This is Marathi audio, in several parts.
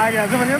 मागे असं म्हणजे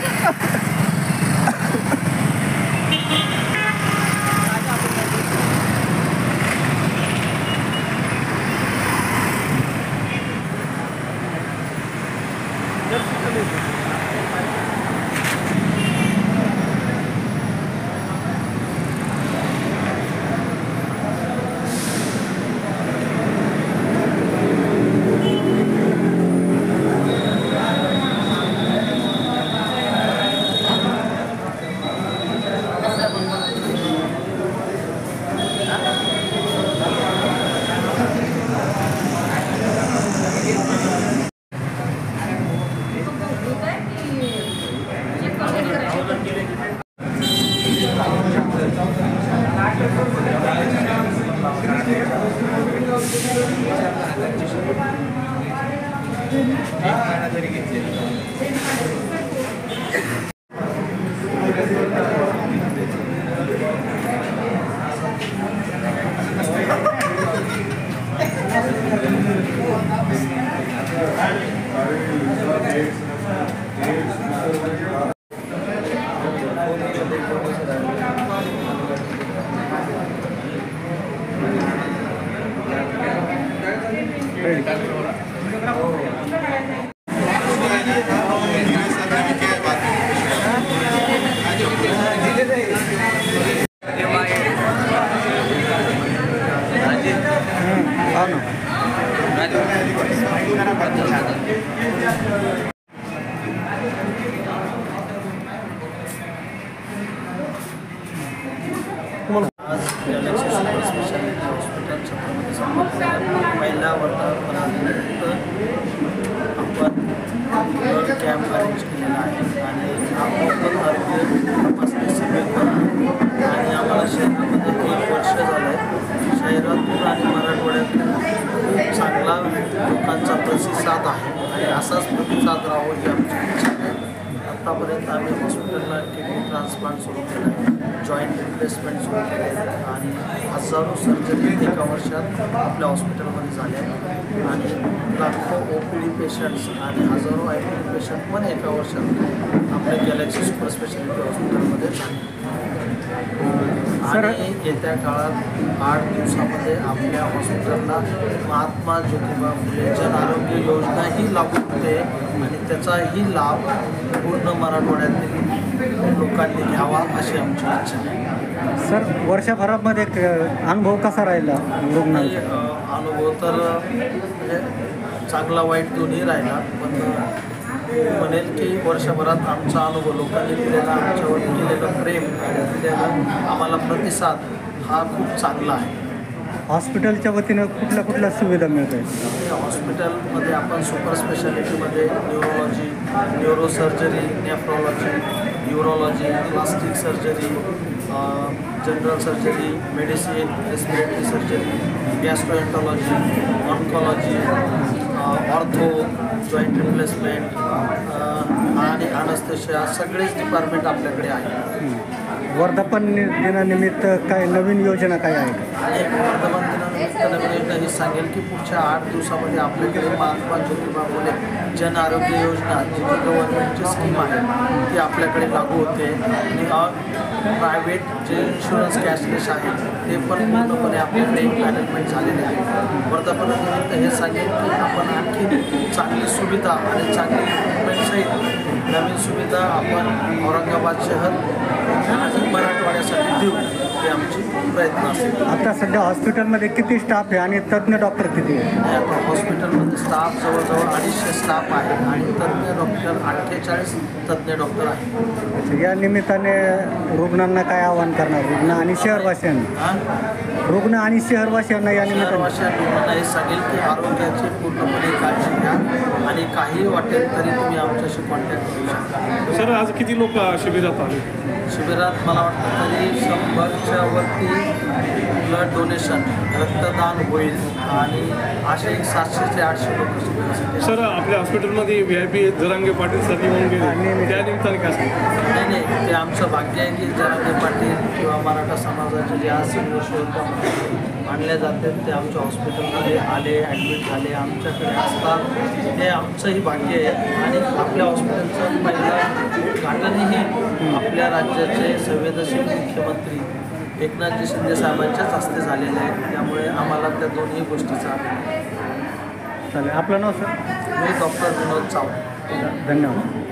आज Galaxy super speciality hospital Chhatrapati Sambhajinagar पहिल्या वर्धापनानिमित्त आपण ब्लड कॅम्प अरेंज केलेला आहे आणि आपण आरोग्य तपासणी शिबिर आणि आम्हाला शहरामध्ये 1 वर्ष झालं आहे. शहरातून आणि मराठवाड्यातून चांगला लोकांचा प्रतिसाद आहे आणि असाच प्रतिसाद राहो ही आमची इच्छा आहे. आत्तापर्यंत आम्ही हॉस्पिटलला किडनी ट्रान्सप्लांट सुरू केलं आहे, जॉईंट रिप्लेसमेंट सुरू केले आणि हजारो सर्जरी एका वर्षात आपल्या हॉस्पिटलमध्ये झाल्या आणि लाखो OPD पेशंट्स आणि हजारो IPD पेशंट पण एका वर्षात आपल्या गॅलेक्सी सुपर स्पेशालिटी हॉस्पिटलमध्ये झाले. आणि येत्या काळात 8 दिवसामध्ये आपल्या हॉस्पिटलला महात्मा ज्योतिबा फुले जन आरोग्य योजनाही लागू होते आणि त्याचाही लाभ पूर्ण मराठवाड्यातील लोकांनी घ्यावा अशी आमची इच्छा आहे. सर, वर्षभरामध्ये अनुभव कसा राहिला रुग्णांचा? अनुभव तर म्हणजे चांगला वाईट दोन्ही राहिला, पण म्हणेल की वर्षभरात आमचा अनुभव लोकांनी दिलेला, आमच्यावर केलेलं प्रेम आणि दिलेला आम्हाला प्रतिसाद हा खूप चांगला आहे. हॉस्पिटलच्या वतीनं कुठल्या सुविधा मिळत आहेत? हॉस्पिटलमध्ये आपण सुपर स्पेशालिटीमध्ये neurology, neurosurgery, nephrology, neurology, plastic surgery, general surgery, medicine, respiratory surgery, gastroenterology, oncology, ortho, joint replacement आणि अनस्थेशिया सगळेच डिपार्टमेंट आपल्याकडे आहे. वर्धापन दिनानिमित्त काय नवीन योजना काय आहे? आणि वर्धापन दिनानिमित्त नवीन योजना ही सांगेल की पुढच्या 8 दिवसामध्ये आपल्याकडे महात्मा ज्योतिबा फुले जन आरोग्य योजना जी गव्हर्नमेंटची स्कीम आहे ती आपल्याकडे लागू होते आणि प्रायव्हेट जे इन्शुरन्स कॅशलेस आहे ते पण पूर्णपणे आपल्याकडे मॅनेजमेंट झालेले आहे. वर्धापनानिमित्त हे सांगेल की आपण आणखी चांगली सुविधा आणि चांगली इक्विपमेंटसहित नवीन सुविधा आपण औरंगाबाद शहर आणि मराठवाड्यासाठी देऊ हे आमची प्रयत्न असेल. आता सध्या हॉस्पिटलमध्ये किती स्टाफ आहे आणि तज्ज्ञ डॉक्टर किती आहे? आता हॉस्पिटलमध्ये स्टाफ जवळजवळ 250 स्टाफ आहे आणि तज्ज्ञ डॉक्टर 48 तज्ज्ञ डॉक्टर आहेत. या निमित्ताने रुग्णांना काय आवाहन करणार रुग्ण आणि शहरवासियांना? रुग्ण आणि शहरवासियांना या शहरवासियांना हे सांगेल की आरोग्याची पूर्णपणे काळजी घ्या आणि काही वाटेल तरी तुम्ही आमच्याशी कॉन्टॅक्ट करू शकता. सर, आज किती लोक शिबिरात आले? शिबिरात मला वाटतं तरी 100च्या वरती ब्लड डोनेशन रक्तदान होईल आणि असे 700 ते 800 लोक शिबिरासाठी. सर, आपल्या हॉस्पिटलमध्ये VIP जरांगे पाटील सर येऊन गेले, त्या निमित्ताने काय सांगतात? नाही, ते आमचं भाग्य आहे की जरांगे पाटील किंवा मराठा समाजाचे जे आज शिबिर आणले जातात ते आमच्या हॉस्पिटलमध्ये आले, ॲडमिट झाले, आमच्याकडे असतात. हे आमचंही भाग्य आहे आणि आपल्या हॉस्पिटलचं पहिलं उद्घाटनही आपल्या राज्याचे संवेदनशील मुख्यमंत्री एकनाथजी शिंदे साहेबांच्याच हस्ते झालेलं आहे. त्यामुळे आम्हाला त्या दोन्ही गोष्टीचा चालेल. आपलं नाव सर? मी डॉक्टर विनोद चव्हाण. धन्यवाद.